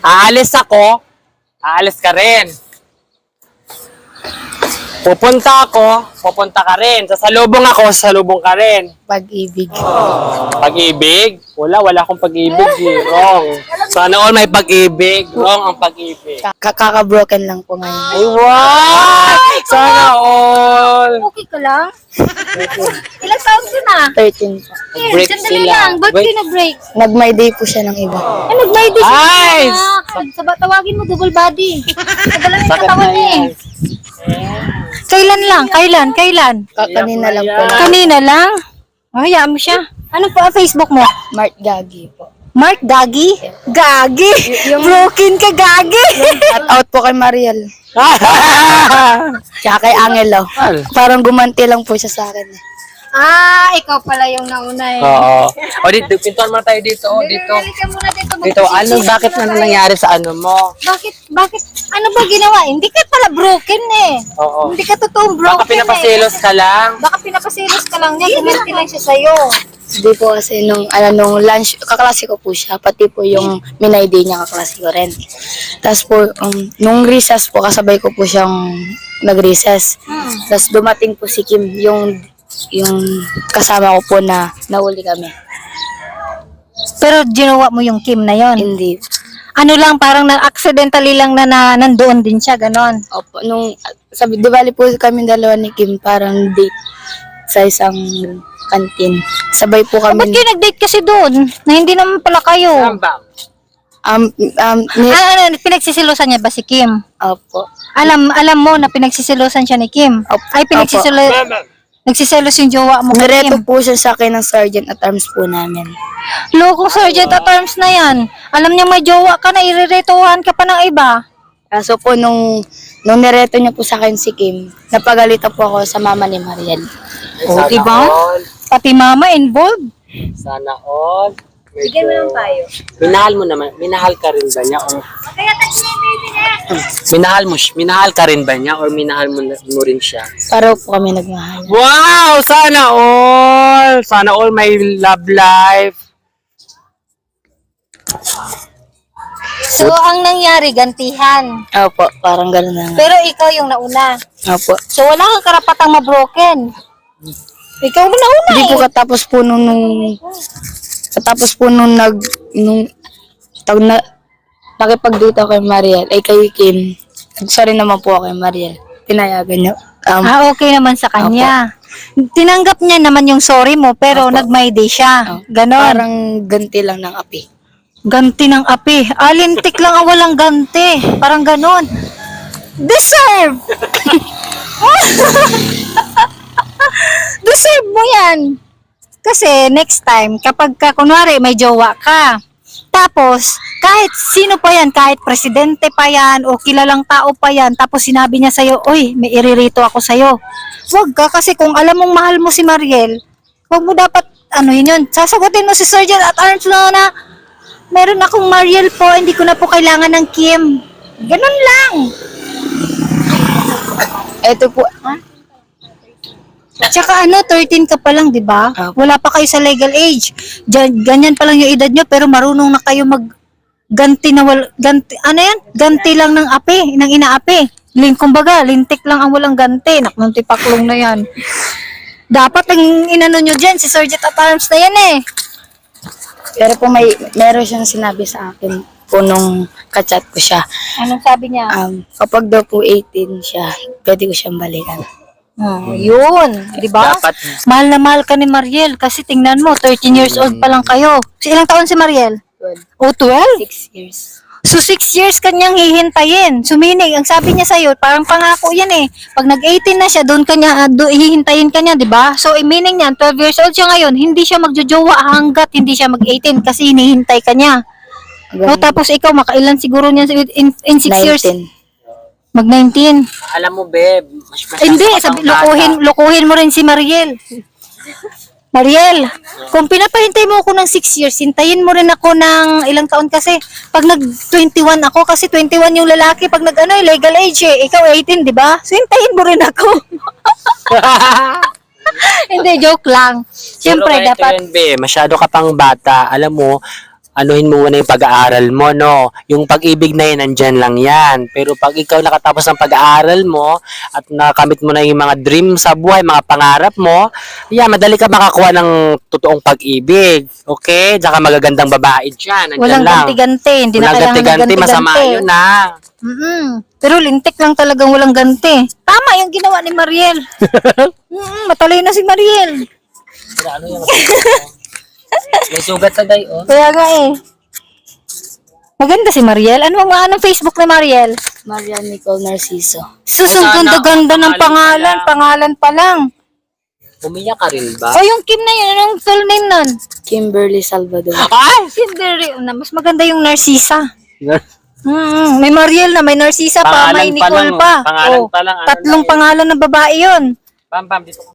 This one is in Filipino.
Aalis ako, aalis ka rin. Pupunta ako, pupunta ka rin. Sasalubong ako, sasalubong ka rin. Pag-ibig. Pag-ibig? Wala akong pag-ibig. Wrong. Sana all may pag-ibig. Wrong ang pag-ibig. Kakaka-broken lang po ngayon. Ay, wow! Sana all! Okay ka lang? Ilang taon ka na? 13 po. Break Sandali sila. lang. Ba't Wait. pinag-break? Nag-my day po siya ng iba. Nag-my day siya. Nice! Tawagin mo double body. Nagdala yung Sakit katawan na niya yan. Kailan lang? Kailan? Kanina lang po. Kanina lang? Hayaan mo siya. Ano po ang Facebook mo? Mark Gagi po. Mark Gagi? Gagi? Broken ka, Gagi? At out po kay Mariel. Tsaka kay Angelo. Parang gumanti lang po siya sa akin. Ikaw pala yung nauna eh. Oo. O dito, pintuan mo tayo dito. O dito. Halika muna dito. Dito, bakit na nangyari sa ano mo? Bakit? Ano ba ginawa? Hindi ka pala broken eh. Oo. Hindi ka totoong broken Baka pinapasilos ka lang. Baka pinapasilos ka lang niya. Gumanti lang siya sa'yo. Hindi po kasi nung lunch, kaklase ko po siya. Pati po yung minay day niya, kaklase ko rin. Tapos po, nung recess po, kasabay ko po siyang nag-recess. Tapos dumating po si Kim, yung kasama ko po na nahuli kami. Pero ginawa mo yung Kim na yon. Hindi. Ano lang, parang accidentally lang na nandoon din siya, ganon. Opo, sabi, di bali po kami dalawa ni Kim, parang date sa isang kantin. Sabay po Ba't kami. kayo nag-date kasi doon? Na hindi naman pala kayo. Pinagsisilosan niya ba si Kim? Opo. Alam mo na pinagsisilosan siya ni Kim? Opo. Ay, nagsiselos yung jowa mo kay Nireto Kim? po siya sa akin ng sergeant at arms po namin. Loko, sergeant at arms na yan. Alam niya may jowa ka na, iriretohan ka pa ng iba. Kaso po, nung nireto niya po sa akin si Kim, napagalitan po ako sa mama ni Mariel. O, diba? Pati mama involved. Sana all. Bigyan mo ng payo. Minahal mo naman. Minahal ka rin ba niya? Or minahal ka rin ba niya? Or minahal mo rin siya? Pareho po kami nagmahal. Wow! Sana all! Sana all may love life. So, ang nangyari, gantihan. Opo, parang gano'n na nga. Pero ikaw yung nauna. Opo. So, wala kang karapatang ma-broken. Ikaw mo nauna Hindi eh. po katapos po nung nakipag-date ako kay Mariel, ay kay Kim. Sorry naman po ako kay Mariel. Pinayagan niya. Okay naman sa kanya. Tinanggap niya naman yung sorry mo, pero nag-my day siya. Ganon. Parang ganti lang ng api. Ganti ng api. Alintik lang ang walang ganti. Parang ganon. Deserve! Deserve mo yan. Kasi next time, kapag kunwari may jowa ka, tapos kahit sino pa yan, kahit presidente pa yan o kilalang tao pa yan, tapos sinabi niya sa'yo, oy, may iririto ako sa'yo. Huwag ka, kasi kung alam mong mahal mo si Mariel, huwag mo dapat, yun, sasagutin mo si Sergeant at Arms na, meron akong Mariel po, hindi ko na po kailangan ng Kim. Ganun lang. Ito po, Tsaka 13 ka pa lang, di ba? Wala pa kayo sa legal age. Ganyan pa lang yung edad nyo, pero marunong na kayo ganti lang ng api, ng inaapi. Kumbaga, lintik lang ang walang ganti. Naknang tipaklong na yan. Dapat ang inano nyo dyan, si Sergeant at Arms na yan eh. pero po meron siyang sinabi sa akin po nung kachat ko siya. Anong sabi niya? Kapag daw po 18 siya, pwede ko siyang balikan. Yun, di ba? Dapat. Mahal na mahal ka ni Mariel kasi tingnan mo, 13 years old pa lang kayo. So, ilang taon si Mariel? 12. O, 12? 6 years. So, 6 years kanyang hihintayin. Suminig, ang sabi niya sa'yo, parang pangako yan eh. Pag nag-18 na siya, doon hihintayin kanya, di ba? So, meaning niyan, 12 years old siya ngayon, hindi siya magjojowa hanggat hindi siya mag-18 kasi hinihintay ka niya. No, tapos ikaw, makailan siguro niyan in 6 years? 19. Mag-19. Alam mo, babe. Hindi, lukuhin mo rin si Mariel. Mariel, kung pinapahintay mo ako ng 6 years, hintayin mo rin ako ng ilang taon kasi pag nag-21 ako, kasi 21 yung lalaki, pag legal age ikaw 18, di ba? So, hintayin mo rin ako. Hindi, joke lang. Siyempre, Pero dapat... Yun, babe, masyado ka pang bata. Alam mo, anuhin mo muna yung pag-aaral mo, no? Yung pag-ibig na yan, nandyan lang yan. Pero pag ikaw nakatapos ng pag-aaral mo at nakamit mo na yung mga dream sa buhay, mga pangarap mo, yeah, madali ka makakuha ng totoong pag-ibig. Okay? Tsaka magagandang babae dyan. Nandyan Walang lang. ganti-ganti. Hindi na Walang kailangan ng ganti-ganti, ganti-ganti. masama yun na. Pero lintik lang talagang walang ganti. Tama yung ginawa ni Mariel. Matalay na si Mariel. Ano yung may sugat sa day, oh. Kaya nga eh. Maganda si Mariel. Anong Facebook ni Mariel? Maria Nicole Narciso. Susong ganda-ganda ng pangalan. Pangalan pa lang. Umiyak ka rin ba? O yung Kim na yun, anong full name nun? Kimberly Salvador. Ay! Kimberly. Mas maganda yung Narcisa. May Mariel na, may Narcisa pa, may Pangalan pa Nicole lang, pa. pangalan Oh, pa lang, ano tatlong na yun? pangalan ng babae yun. Pam, dito ka.